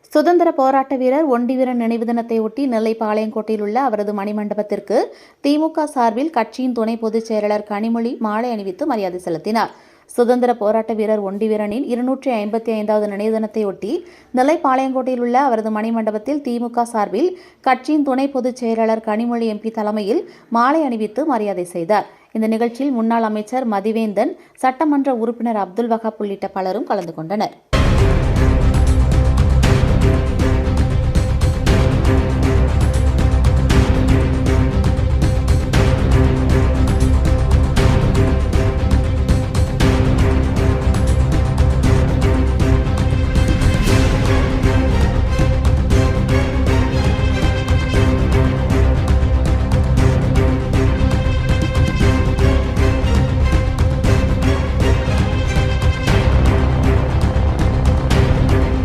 சுதந்திர போராட்ட வீரர் ஒண்டிவீரன் நினைவு தினத்தையொட்டி நெல்லை பாளையங்கோட்டையில் உள்ள அவரது மணிமண்டபத்திற்கு திமுக சார்பில் கட்சியின் துணை பொதுச் செயலாளர் கனிமொழி மாலை அணிவித்து மரியாதை செலுத்தினார். சுதந்திர போராட்ட வீரர் ஒண்டிவீரனின் 255வது நினைவு தினத்தையொட்டி நெல்லை பாளையங்கோட்டையில் உள்ள அவரது மணிமண்டபத்தில் திமுக சார்பில் கட்சியின் துணை பொதுச் செயலாளர் கனிமொழி எம்பி தலைமையில் மாலை அணிவித்து மரியாதை செய்தார். இந்த நிகழ்ச்சியில் முன்னாள் அமைச்சர் மதிவேந்தன், சட்டமன்ற உறுப்பினர் அப்துல் வஹாப் உள்ளிட்ட பலரும் கலந்து கொண்டனர்.